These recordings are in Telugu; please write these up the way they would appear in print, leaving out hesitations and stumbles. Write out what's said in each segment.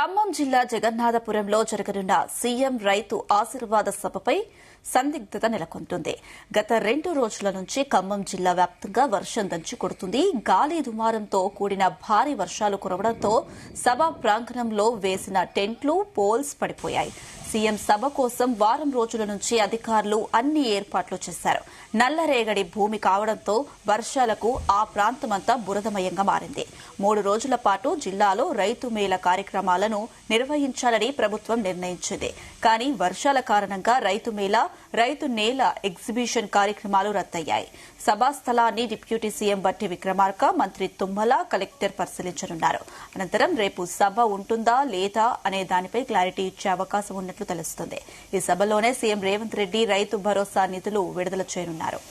ఖమ్మం జిల్లా జగన్నాథపురంలో జరగనున్న సీఎం రైతు ఆశీర్వాద సభపై సందిగ్ధత నెలకొంటుంది. గత 2 రోజుల నుంచి ఖమ్మం జిల్లా వ్యాప్తంగా వర్షం దంచి కొడుతుంది. గాలి దుమారంతో కూడిన భారీ వర్షాలు కురవడంతో సభ ప్రాంగణంలో వేసిన టెంట్లు, పోల్స్ పడిపోయాయి. సీఎం సభ కోసం వారం రోజుల నుంచి అధికారులు అన్ని ఏర్పాట్లు చేశారు. నల్లరేగడి భూమి కావడంతో వర్షాలకు ఆ ప్రాంతమంతా బురదమయంగా మారింది. 3 రోజుల పాటు జిల్లాలో రైతు మేళ కార్యక్రమాలను నిర్వహించాలని ప్రభుత్వం నిర్ణయించింది. కానీ వర్షాల కారణంగా రైతు మేళ, రైతు నేల ఎగ్జిబిషన్ కార్యక్రమాలు రద్దయ్యాయి. సభా స్థలాన్ని డిప్యూటీ సీఎం బట్టి విక్రమార్క, మంత్రి తుమ్మల, కలెక్టర్ పరిశీలించనున్నారు. అనంతరం రేపు సభ ఉంటుందా లేదా అనే దానిపై క్లారిటీ ఇచ్చే అవకాశం ఉన్నట్లు తెలుస్తోంది. ఈ సభలోనే సీఎం రేవంత్ రెడ్డి రైతు భరోసా నిధులు విడుదల చేయనున్నారు.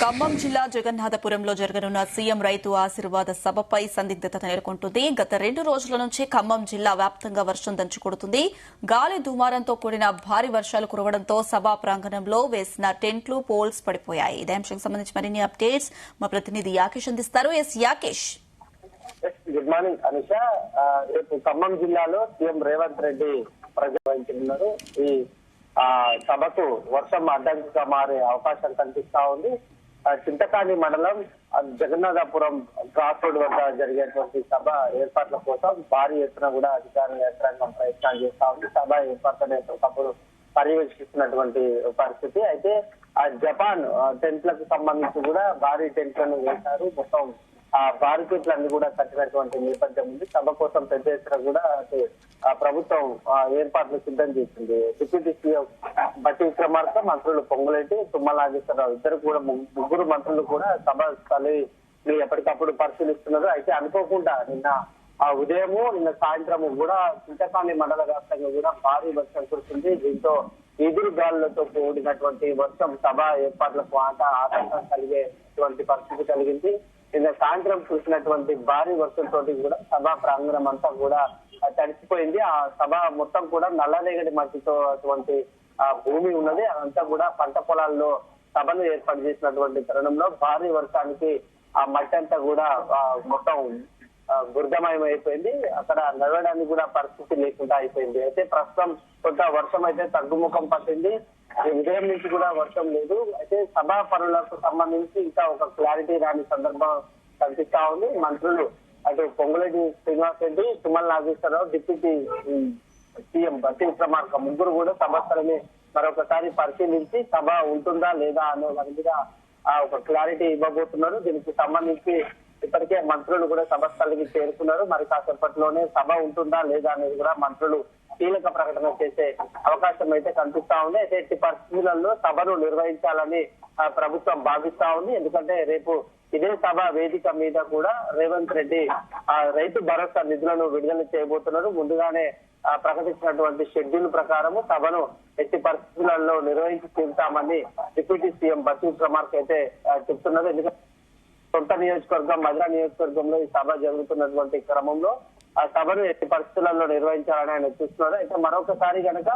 ఖమ్మం జిల్లా జగన్నాథపురంలో జరగనున్న సీఎం రైతు ఆశీర్వాద సభపై సందిగ్ధత నెలకొంటుంది. గత 2 రోజుల నుంచి ఖమ్మం జిల్లా వ్యాప్తంగా వర్షం దంచుకొడుతుంది. గాలి దుమారంతో కూడిన భారీ వర్షాలు కురవడంతో సభా ప్రాంగణంలో వేసిన టెంట్లు, పోల్స్ పడిపోయాయి. ఇదే అంశానికి సంబంధించి మరిన్ని అప్డేట్స్ మా ప్రతినిధి యాకేష్ అందిస్తారు. యాకేష్. Good morning Anisha. రేపు ఖమ్మం జిల్లాలో సీఎం రేవంత్ రెడ్డి ప్రజలు ఈ సభకు వర్షం అడ్డంకిగా మారే అవకాశం కనిపిస్తా ఉంది. చింతకాని మండలం జగన్నాథపురం క్రాస్ రోడ్ వద్ద జరిగేటువంటి సభ ఏర్పాట్ల కోసం భారీ ఎత్తున కూడా అధికారుల యంత్రాంగం ప్రయత్నాలు చేస్తా ఉంది. సభ ఏర్పాట్లను ఎప్పటికప్పుడు పర్యవేక్షిస్తున్నటువంటి పరిస్థితి. అయితే ఆ జపాన్ టెంట్లకు సంబంధించి కూడా భారీ టెంట్లను వేశారు. మొత్తం ఆ బారికేట్లన్నీ కూడా కట్టినటువంటి నేపథ్యం ఉంది. సభ కోసం పెద్ద ఎత్తున కూడా ప్రభుత్వం ఏర్పాట్లు సిద్ధం చేసింది. డిప్యూటీ సీఎం బట్టి విక్రమార్క, మంత్రులు పొంగులేటి, తుమ్మల నాగేశ్వరరావు ఇద్దరు కూడా ముగ్గురు మంత్రులు కూడా సభ స్థలిని ఎప్పటికప్పుడు పరిశీలిస్తున్నారు. అయితే అనుకోకుండా నిన్న సాయంత్రం కూడా చింతకాని మండల వ్యాప్తంగా కూడా భారీ వర్షం కురుస్తుంది. దీంతో ఎదురు గాలులతో కూడినటువంటి వర్షం సభ ఏర్పాట్లకు ఆటంకం కలిగేటువంటి పరిస్థితి కలిగింది. నిన్న సాయంత్రం కురిసినటువంటి భారీ వర్షంతో కూడా సభా ప్రాంగణం అంతా కూడా తడిసిపోయింది. ఆ సభ మొత్తం కూడా నల్లరేగడి మట్టితో అటువంటి భూమి ఉన్నది. అదంతా కూడా పంట పొలాల్లో సభను ఏర్పాటు చేసినటువంటి తరుణంలో భారీ వర్షానికి ఆ మట్టి అంతా కూడా మొత్తం బురదమయం అయిపోయింది. అక్కడ నడవడానికి కూడా పరిస్థితి లేకుండా అయిపోయింది. అయితే ప్రస్తుతం కొంత వర్షం అయితే తగ్గుముఖం పట్టింది. ఉదయం నుంచి కూడా వర్షం లేదు. అయితే సభా పనులకు సంబంధించి ఇంకా ఒక క్లారిటీ రాని సందర్భం కనిపిస్తా ఉంది. మంత్రులు అటు పొంగులేటి శ్రీనివాస్ రెడ్డి, తుమ్మల నాగేశ్వరరావు, డిప్యూటీ సీఎం బట్టి విక్రమార్క ముగ్గురు కూడా సభ స్థలిని మరొకసారి పరిశీలించి సభ ఉంటుందా లేదా అనే దాని మీద ఒక క్లారిటీ ఇవ్వబోతున్నారు. దీనికి సంబంధించి ఇప్పటికే మంత్రులు కూడా సభ స్థలికి చేరుకున్నారు. మరి కాసేపట్లోనే సభ ఉంటుందా లేదా అనేది కూడా మంత్రులు కీలక ప్రకటన చేసే అవకాశం అయితే కనిపిస్తా ఉంది. అయితే ఎట్టి పరిస్థితులలో సభను నిర్వహించాలని ప్రభుత్వం భావిస్తా ఉంది. ఎందుకంటే రేపు ఇదే సభ వేదిక మీద కూడా రేవంత్ రెడ్డి రైతు భరోసా నిధులను విడుదల చేయబోతున్నారు. ముందుగానే ప్రకటించినటువంటి షెడ్యూల్ ప్రకారము సభను ఎట్టి పరిస్థితులలో నిర్వహించి తీరుతామని డిప్యూటీ సీఎం బట్టి విక్రమార్క అయితే చెప్తున్నారు. ఎందుకంటే సొంత నియోజకవర్గం మధుర నియోజకవర్గంలో ఈ సభ జరుగుతున్నటువంటి క్రమంలో ఆ సభను ఎట్టి పరిస్థితులలో నిర్వహించాలని ఆయన చూస్తున్నారు. అయితే మరొకసారి కనుక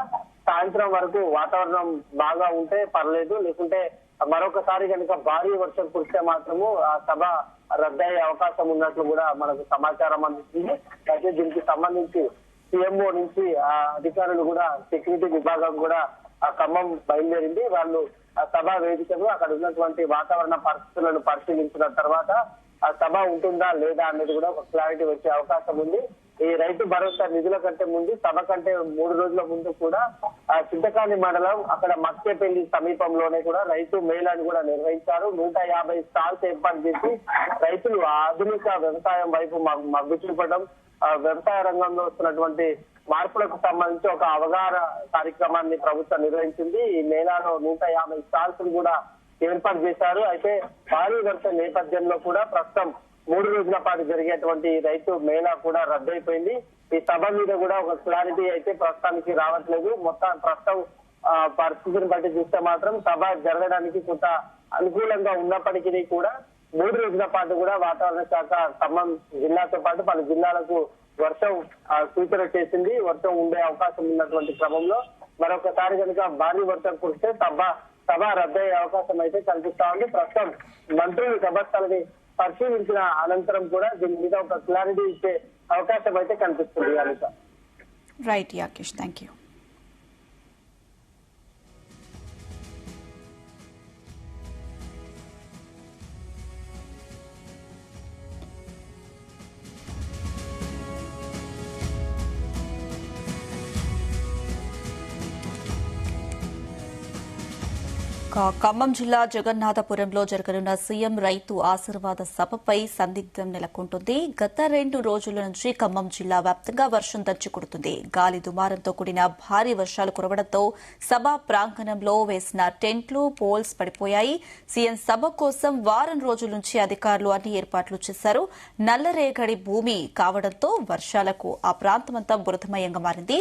సాయంత్రం వరకు వాతావరణం బాగా ఉంటే పర్లేదు, లేకుంటే మరొకసారి కనుక భారీ వర్షం కురిస్తే మాత్రము ఆ సభ రద్దయ్యే అవకాశం ఉన్నట్లు కూడా మనకు సమాచారం అందిస్తుంది. అయితే దీనికి సంబంధించి సీఎంఓ నుంచి అధికారులు కూడా సెక్యూరిటీ విభాగం కూడా ఆ ఖమ్మం బయలుదేరింది. వాళ్ళు ఆ సభ వేదికను అక్కడ ఉన్నటువంటి వాతావరణ పరిస్థితులను పరిశీలించిన తర్వాత ఆ సభ ఉంటుందా లేదా అనేది కూడా ఒక క్లారిటీ వచ్చే అవకాశం ఉంది. ఈ రైతు భరోసా నిధుల కంటే ముందు సభ కంటే 3 రోజుల ముందు కూడా చింతకాని మండలం అక్కడ మక్కేపల్లి సమీపంలోనే కూడా రైతు మేళాన్ని కూడా నిర్వహించారు. 150 స్టాల్స్ ఏర్పాటు చేసి రైతులు ఆధునిక వ్యవసాయం వైపు మగ్గు చూపడం, వ్యవసాయ రంగంలో వస్తున్నటువంటి మార్పులకు సంబంధించి ఒక అవగాహన కార్యక్రమాన్ని ప్రభుత్వం నిర్వహించింది. ఈ మేళాలో 150 స్టాల్స్ కూడా ఏర్పాటు చేశారు. అయితే భారీ వర్ష నేపథ్యంలో కూడా ప్రస్తుతం 3 రోజుల పాటు జరిగేటువంటి రైతు మేళా కూడా రద్దయిపోయింది. ఈ సభ మీద కూడా ఒక క్లారిటీ అయితే ప్రస్తుతానికి రావట్లేదు. ప్రస్తుతం పరిస్థితిని బట్టి చూస్తే మాత్రం సభ జరగడానికి కొంత అనుకూలంగా ఉన్నప్పటికీ కూడా 3 రోజుల పాటు కూడా వాతావరణ శాఖ ఖమ్మం జిల్లాతో పాటు పలు జిల్లాలకు వర్షం సూచన చేసింది. వర్షం ఉండే అవకాశం ఉన్నటువంటి క్రమంలో మరొకసారి కనుక భారీ వర్షం కురిస్తే సభ రద్దయ్యే అవకాశం అయితే కనిపిస్తా ఉంది. ప్రస్తుతం మంత్రులు సభస్థలని పరిశీలించిన అనంతరం కూడా దీని మీద ఒక క్లారిటీ ఇచ్చే అవకాశం అయితే కనిపిస్తుంది. Anitha. Right Yakesh, thank you. Khammam జిల్లా జగన్నాథపురంలో జరగనున్న సీఎం రైతు ఆశీర్వాద సభపై సందిగ్ధం నెలకొంటుంది. గత 2 రోజుల నుంచి ఖమ్మం జిల్లా వ్యాప్తంగా వర్షం దంచుకుడుతుంది. గాలి దుమారంతో కూడిన భారీ వర్షాలు కురవడంతో సభ ప్రాంగణంలో వేసిన టెంట్లు, పోల్స్ పడిపోయాయి. సీఎం సభ కోసం వారం రోజుల నుంచి అధికారులు అన్ని ఏర్పాట్లు చేశారు. నల్లరేగడి భూమి కావడంతో వర్షాలకు ఆ ప్రాంతమంతా బురదమయంగా మారింది.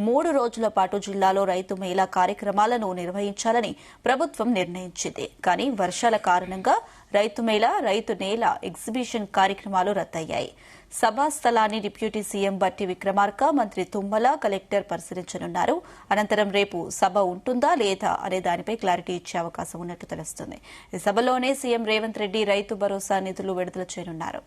3 రోజుల పాటు జిల్లాలో రైతు మేళా కార్యక్రమాలను నిర్వహించాలని ప్రభుత్వం నిర్ణయించింది. కానీ వర్షాల కారణంగా రైతు మేళా, రైతు నేల ఎగ్జిబిషన్ కార్యక్రమాలు రద్దయ్యాయి. సభా స్థలాన్ని డిప్యూటీ సీఎం బట్టి విక్రమార్క, మంత్రి తుమ్మల, కలెక్టర్ పరిశీలించనున్నారు. అనంతరం రేపు సభ ఉంటుందా లేదా అనే దానిపై క్లారిటీ ఇచ్చే అవకాశం ఉన్నట్టు తెలుస్తుంది. ఈ సభలోనే సీఎం రేవంత్ రెడ్డి రైతు భరోసా నిధులు విడుదల చేయనున్నారు.